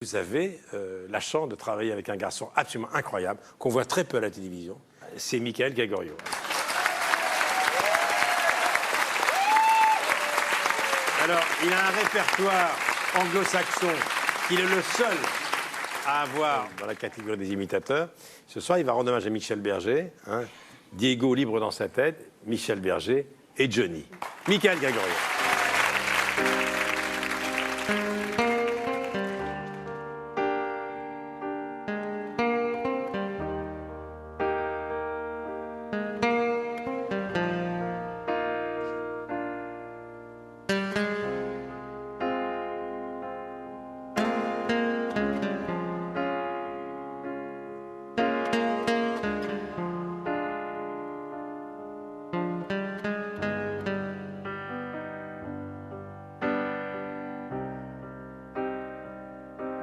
Vous avez la chance de travailler avec un garçon absolument incroyable, qu'on voit très peu à la télévision. C'est Michael Gregorio. Alors, il a un répertoire anglo-saxon qu'il est le seul à avoir dans la catégorie des imitateurs. Ce soir, il va rendre hommage à Michel Berger, hein, Diego libre dans sa tête, Michel Berger et Johnny. Michael Gregorio.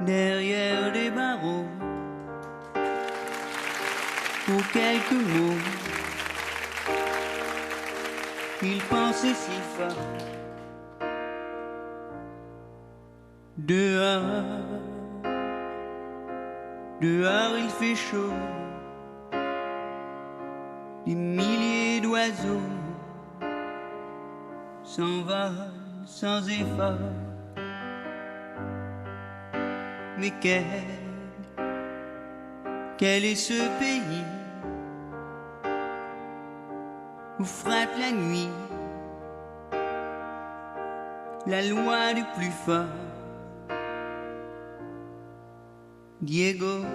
Derrière les barreaux, pour quelques mots, il pensait si fort. Dehors, dehors il fait chaud, des milliers d'oiseaux s'envolent sans effort. Mais quel est ce pays où frappe la nuit la loi du plus fort? Diego,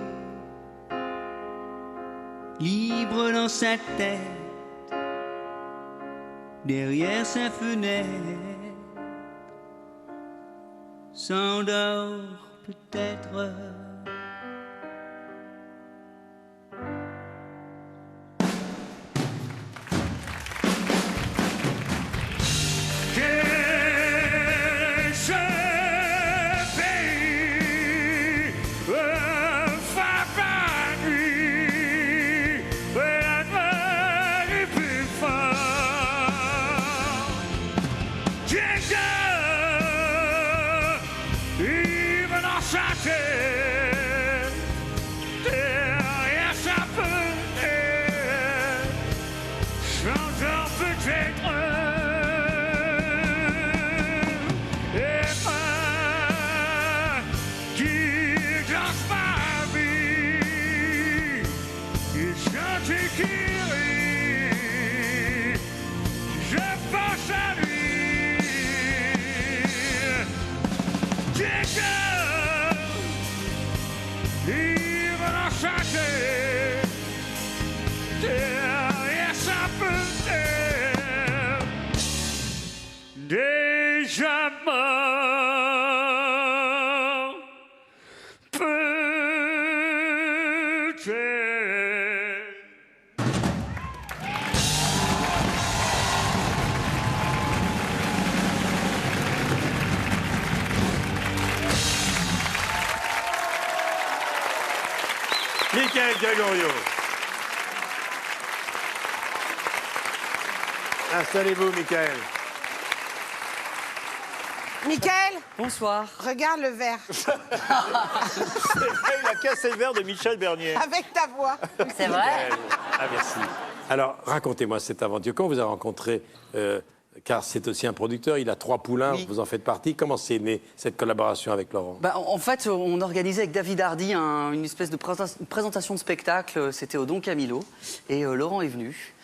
libre dans sa tête, derrière sa fenêtre, s'endort peut-être. Déjà mort, peut-être. Michael Gregorio. Installez-vous, Michael. Michael, Bonsoir. regarde le verre Il a cassé le verre de Michel Bernier. avec ta voix. C'est vrai? Ah, merci. Alors, racontez-moi cette aventure. Quand vous avez rencontré, car c'est aussi un producteur, il a 3 poulains, Oui. vous en faites partie. Comment c'est né, cette collaboration avec Laurent? En fait, on organisait avec David Hardy une espèce de présentation de spectacle. C'était au Don Camillo. Et Laurent est venu.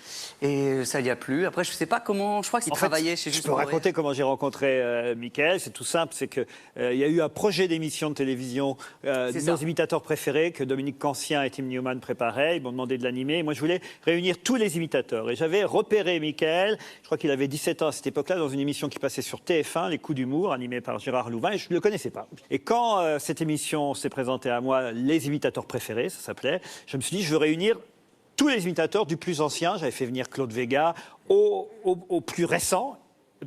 Et ça lui a plu. Après, je ne sais pas comment... Je crois qu'il travaillait chez Je Juste peux pour rire. raconter comment j'ai rencontré Michael. C'est tout simple, c'est qu'il y a eu un projet d'émission de télévision de nos imitateurs préférés que Dominique Cancien et Tim Newman préparaient. Ils m'ont demandé de l'animer. Et moi, je voulais réunir tous les imitateurs. Et j'avais repéré Michael, je crois qu'il avait 17 ans à cette époque-là, dans une émission qui passait sur TF1, Les Coups d'humour, animée par Gérard Louvain. Et je ne le connaissais pas. Et quand cette émission s'est présentée à moi, Les imitateurs préférés, ça s'appelait, je me suis dit, je veux réunir tous les imitateurs, du plus ancien, j'avais fait venir Claude Véga, au plus récent.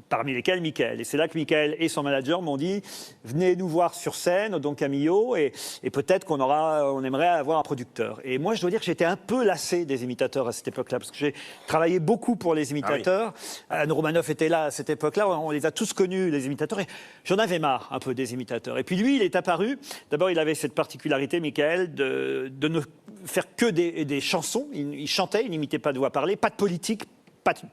parmi lesquels Michael. Et c'est là que Michael et son manager m'ont dit « Venez nous voir sur scène, au Don Camillo, et peut-être on aimerait avoir un producteur. » Et moi, je dois dire que j'étais un peu lassé des imitateurs à cette époque-là, parce que j'ai travaillé beaucoup pour les imitateurs. Anne Romanoff était là à cette époque-là, on les a tous connus, les imitateurs, et j'en avais marre un peu des imitateurs. Et puis lui, il est apparu, d'abord il avait cette particularité, Michael, de ne faire que des chansons. Il chantait, il n'imitait pas de voix parlée, pas de politique,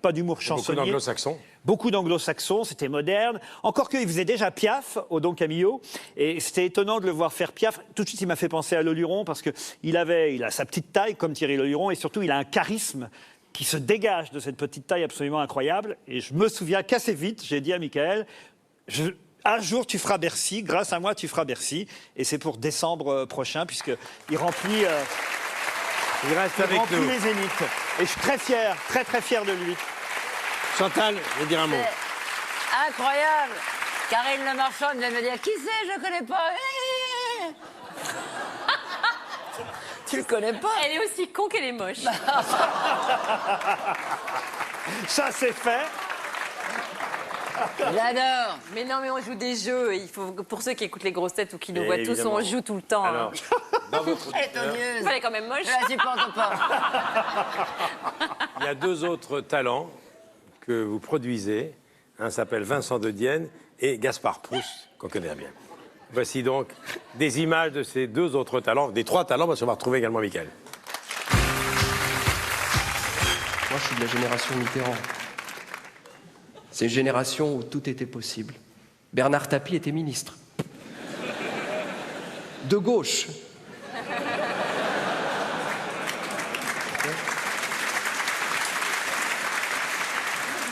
pas d'humour chansonnier. Beaucoup d'anglo-saxons. Beaucoup d'anglo-saxons, c'était moderne. Encore qu'il faisait déjà Piaf au Don Camillo. Et c'était étonnant de le voir faire Piaf. Tout de suite, il m'a fait penser à Loluron parce qu'il a sa petite taille comme Thierry Loluron et surtout, il a un charisme qui se dégage de cette petite taille absolument incroyable. Et je me souviens qu'assez vite, j'ai dit à Michael, un jour, tu feras Bercy. Grâce à moi, tu feras Bercy. Et c'est pour décembre prochain puisqu'il remplit... Il reste avec nous. Les Zéniths. Et je suis très fier, très très fier de lui. Chantal, je vais dire un mot. Incroyable. Karine Le Marchand vient me dire qui c'est, je connais pas. Tu le connais pas? Elle est aussi con qu'elle est moche. Ça, c'est fait. J'adore. Mais non, mais on joue des jeux. Il faut, pour ceux qui écoutent les grosses têtes ou qui nous Et voient tous, évidemment. on joue tout le temps. Alors, dans votre Elle est odieuse. Elle est quand même moche. Je la supporte pas. il y a deux autres talents que vous produisez. Un s'appelle Vincent de Dienne et Gaspard Proust, qu'on connaît bien. Voici donc des images de ces deux autres talents, des trois talents, parce qu'on va retrouver également Michael. Moi, je suis de la génération Mitterrand. C'est une génération où tout était possible. Bernard Tapie était ministre. De gauche,